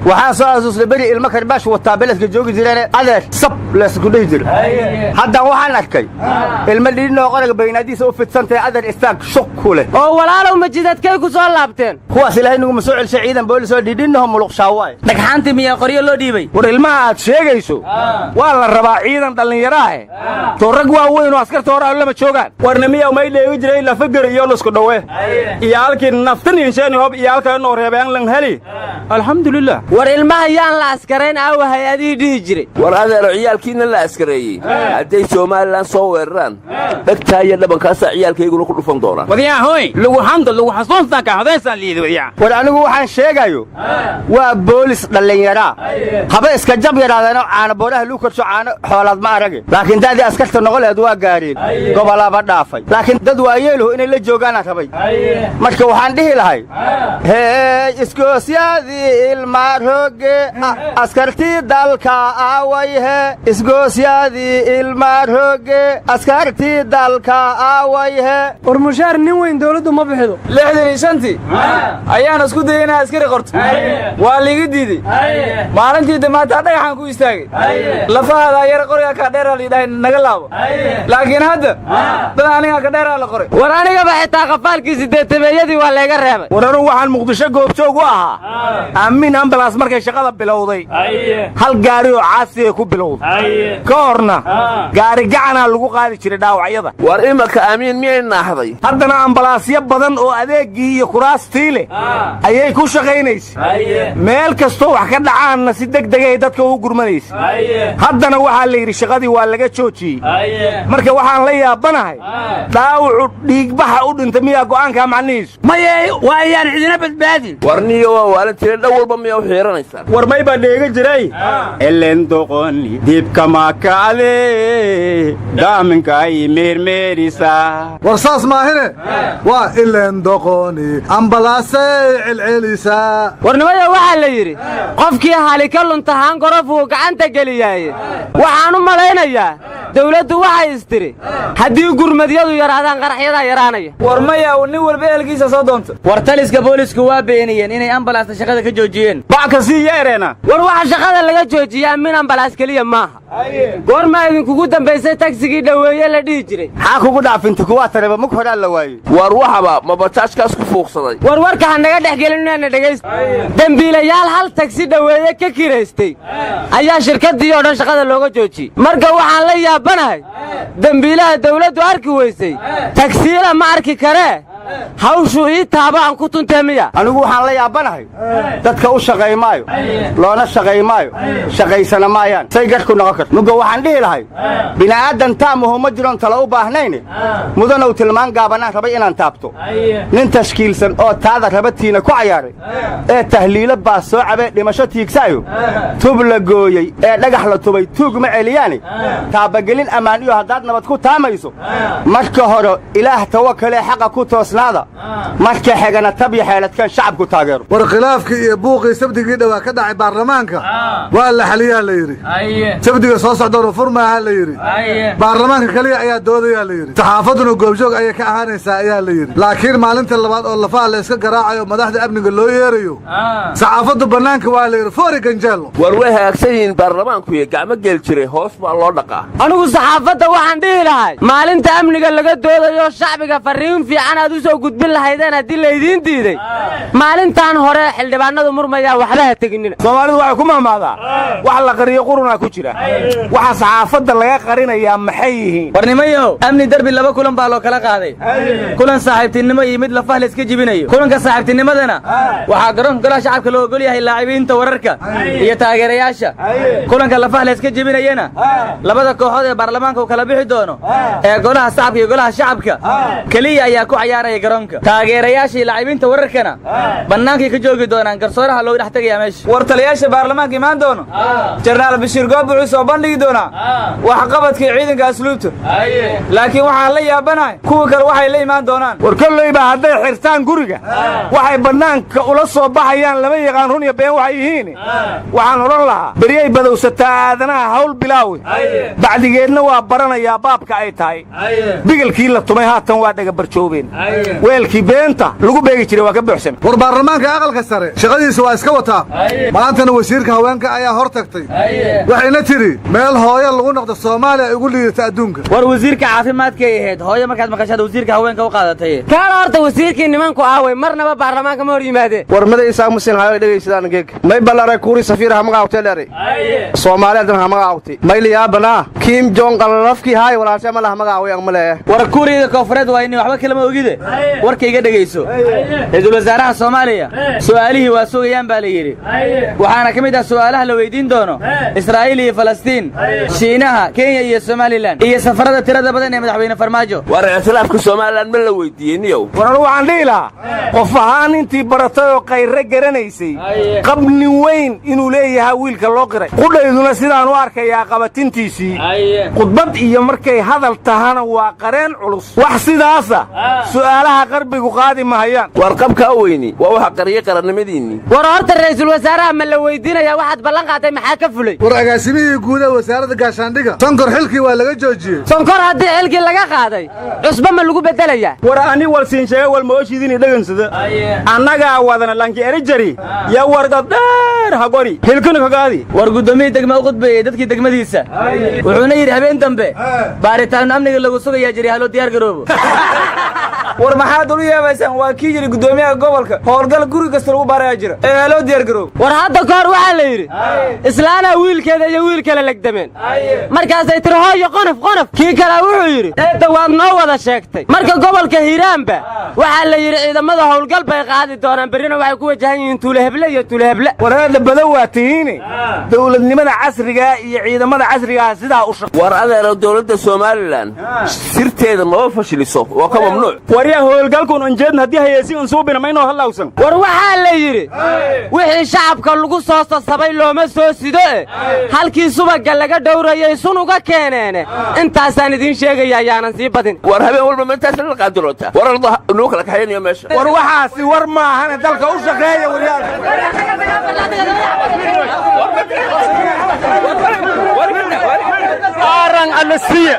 waxaa soo asuusay beri ilmo karbaash wataa beledka joogi jireen adeer sab leesku dhihi jir hadda waxaan arkay ilmo dhidhinoo qoraga baynaadiisa u fidsantahay adeer istaag shuq ku leh oo walaalow majidadkay ku soo laabteen kuwaas ilaahay nagu ma soo celshay ciidan boolis oo dhidhinoo muluqshaawaay dhagxaantii miyaa qoryo loo dhiibay war ilmaha aad sheegayso waa la rabaa ciidan dhallinyaraahe to rag waaweyn oo askarta hore lama joogaan warna miyaa may dheegi jiray lafagar iyo lusku dhawe iyo halkii naftan inshaani hob iyo halka noo reebeen lan heli alxamdulillah war ilmaha yaan la askarayn aawa hay-adihii dhihi jiray war adeero ciyaalkiina la askareeyey hadday somalilan soo weeraraan dhagtaa iyo dhabankaasaa ciyaalkayguna ku dhufan doonaan wadyahoy lagu xamdo lagu xasuustaa ka hodaysaan liidi wadyaa war anigu waxaan sheegayo waa boolis dhallinyaraa haba iska jab yaraadeenoo caana booraha luu korsho caano xoolaad ma arage laakiin daadii askarta noqoleed waa gaareen gobolaaba dhaafay laakiin dad waayeeluhu inay la joogaanaan rabay marka waxaan dhihi lahay hey iskoosyadii ilma rooge askartii dalka aawayhe isgoosyadii ilma rooge askartii dalka aawayhe war mushaar nin weyn dawladdu ma bixido 65 ayaan isku dayay inaan askari qorto waa liiga diiday maalintii damaanta dhagaxan ku istaagay lafaada yar qoriga ka dheer la yidhaahdo naga laabo laakiin hadda dad aniga ka dheer la qoray war aniga ba xitaa qafaalkii sideetameeyadii waa laga reebay war anigu waxaan muqdisho goobjoog u ahaa aamin ambulance markay shaqada bilowday hal gaari oo caasi ku bilowday ka horna gaari gacana lagu qaadi jiray dhaawacyada war imaka aamin miyay naaxday haddana ambalaasyo badan oo adeegii iyo kuraastii leh ayay ku shaqaynaysay meel kastoo wax ka dhacaanna si degdegay dadka u gurmanaysay haddana waxaa la yidhi shaqadii waa laga joojiyey marka waxaan la yaabanahay dhaawacu dhiigbaxa u dhintay miyaa go'aankaa macnihiisu maye waa ayaan cidina badbaadin warniyo waa waalantiina dhan walba miyaa u xiiranaysaan war may baa dheega jiray elen doqoni dibka makacde daaminka ay meermeerisaa war saas maahine waa ilen doqoni ambalaasay celcelisaa warnimada waxaa la yidhi qofkii hali ka luntahaan gorofuu gacanta geliyaaye waxaan u malaynayaa dawladdu waxay istiri haddii gurmadyadu yaraadaan qaraxyadaa yaraanaya war maya nin walba ehelkiisa soo doonta war taliska boolisku waa beeniyeen inay ambalaasta shaqada ka joojiyeen bac ka sii yeereena war waxa shaqada laga joojiyaa min ambalaas keliya maaha goormaa idinkugu dambaysay tagsigii dhoweeye la dhihi jiray maxaa kugu dhaafinta kuwaa tareba mug horaa la waayey war waxaba ma bajaajkaas ku fuuqsaday war warka ha naga dhex gelin inaana dhegaysta dembiilayaal hal tagsi dhoweeye ka kiraystay ayaa shirkaddii oo dhan shaqada looga joojiyey marka waxaan la yaabanahay dembiilaha dawladdu arki weysay tagsiila ma arki karee hawshu ii taaba aan ku tuntee miya anigu waxaan la yaabanahay dadka u shaqay maayo loona shaqay maayo shaqaysana maayaan say garhku noqon karto muga waxaan dhihi lahay bini'aadan taamuhu ma jiroon tala u baahnayne mudanow tilmaan gaabanaan rabay inaan taabto nin tashkiilsan oo taada rabatiina ku cayaaray ee tahliilo baas soo cabee dhimasho tiigsaayo tub la gooyey ee dhagax la tubay tuug ma celiyaane taabagelin ammaan iyo haddaad nabad ku taamayso marka hore ilaah tawakalee xaqa ku toosnaada marka xigana tab iyo xeeladkan shacabku taageero war khilaafkii iyo buuqii sabdigii dhawaa ka dhacay baarlamaanka waa la xaliyaa la yidhi sabdiga soo socdoonu furmaaha la yidhi baarlamaanka keliya ayaa doodayaa la yidhi saxaafadduna goobjoog ayay ka ahaanaysaa ayaa la yidhi laakiin maalinta labaad oo lafaha la iska garaacayo madaxda amniga loo yeerayo saxaafaddu bannaanka waa la yidhi foori ganjeello war way hagaagsan yihiin baarlamaanku iyo gacmo geel jiray hoos baa loo dhaqaa anigu saxaafadda waxaan dhihi lahay maalinta amniga laga doodayo shacbiga farriin fiican aad u soo gudbin lahaydeen haddii laydiin diiday maalintaan hore xildhibaanadu murmayaa waxba ha teginina soomaalidu waxay ku mahmaadaa wax la qariyo qurunaa ku jira waxa saxaafadda laga qarinayaa maxay yihiin warnimayow amni derbi laba kulan baa loo kala qaaday kulan saaxiibtinimo iyo mid lafah la iska jibinayo kulanka saaxiibtinimadana waxaa garoonka golaha shacabka loo ogol yahay laacibiinta wararka iyo taageerayaasha kulanka lafah la iska jibinayana labada kooxood ee baarlamaanka uu kala bixi doono ee golaha shacabka iyo golaha shacabka keliya ayaa ku cayaaraya garoonka taageerayaasha iyo laacibiinta wararkana bannaankay ka joogi doonaan garsooraha loogu dhex tegayaa meesha war taliyaasha baarlamaanka imaan doono jenaraal bashiir goob wuxuu soo bandhigi doonaa waxqabadkii ciidanka asluubta laakiin waxaan la yaabanahay kuwa kale waxay la imaan doonaan war kollayba hadday xirtaan guriga waxay bannaanka ula soo baxayaan lama yaqaan run iyo been waxay yihiin waxaan odhan lahaa beryay badowsataa aadanaha hawl bilaawi bacdigeedna waa baranayaa baabka ay tahay bigelkii la tumay haatan waa dhaga barjoobeen weelkii beenta lagu beegi jiray waa ka buuxsamay war baarlamaanka aqalka sare shaqadiisa waa iska wataa maantana wasiirka haweenka ayaa hor tagtay waxayna tiri meel hooyo lagu noqdo Soomaaliya ay ugu liidata adduunka war wasiirka caafimaadka ay ahayd hooyo markaad maqashaad wasiirka haweenka u qaadatay kaala horta wasiirkii nimanku aaway marnaba baarlamaanka ma hor yimaadeen war mada isaa musin hayo dhageysadaan geeg may balare kuuri safiir hamaga hoteelare Soomaaliya dan hamaga awti may liyaabana Kim Jong qalafkii hay walaasha ma la hamaga away ang maleeyahay war kuuriyada koonfureed waa inay waxba kala ma ogide warkayga dhageyso ra'iisul wasaaraha Soomaaliya su'aalihii waa sugayaan baa la yiri waxaana kamid ah su'aalaha la weydiin doono Israa'iil iyo Falastiin Shiinaha Kenya iyo Somaliland iyo safarada tirada badan ee madaxweyne Farmaajo war islaafka Soomaaliland ma la weydiiniyo war waxaan dhiilaa qof ahaan intii baratay oo qayr garanaysay qabni weyn inuu leeyahay wiilka loo qiray qudhayduna sidaan u arkayaa qabatintiisii khudbad iyo markay hadal tahana waa qareen culus wax sidaasa su'aalaha qarbigu qaadi mahayaan war qabka weyni waa waxa qariye qarannimadiini war horta ra'iisul wasaaraha ma la weydiinaya waxaad ballan qaaday maxaa ka fulay war agaasimihii guud ee wasaaradda gaashaandhiga sonkor xilkii waa laga joojiyey sonkor haddii xilkii laga qaaday cusba ma lagu bedelayaa war ani wal siin sheegay wal mooshidini dhagansada annaga wadana lanki erijari ya warqad dheer hagori xilkuna kagaadi war gudoomiye degmo u qudbeeyay dadkii degmadiisa wuxuuna yiri habeen dambe baaritaan amniga lagu sugayaa jiri halo diyaar garoobo war maxaad u yeebaysan waa kii yiri gudoomiyaha gobolka howlgal guri kasta lagu baaraya jira ee loo diyaar garoob war hadda koor waxa la yiri islaana wiilkeeda iyo wiil kale lagdameen markaasay tirhooyo qonof kii kale wuxuu yiri eeda waad noo wada sheegtay marka gobolka Hiiraanba waxa la yiri ciidamada howlgal bay qaadi doonaan berina waxay ku wajahan yihiin Tuuleheble iyo Tuuleheble warada badawaatiini dawladnimada casriga iyo ciidamada casriga sidaa u shaqo war adeero dawladda Soomaaliland sirteeda ma fashiliso waa ka mamnuuc wariya howlgalkun anjeed hadii hay'adii aan soo binamayno halawsan war waxa la yiri wixii shacabka lagu soo sabay looma soo sido halkii subaga laga dhowrayay sunuga keeneen intaasaan idin sheegaya ayaanan sii badin war habeen walba ma intaas la qaadirota war Allah inuu kala kaxeeyo meesha war waxaasi war ma ahan dalka u shaqeeya wariyaal arang anasiya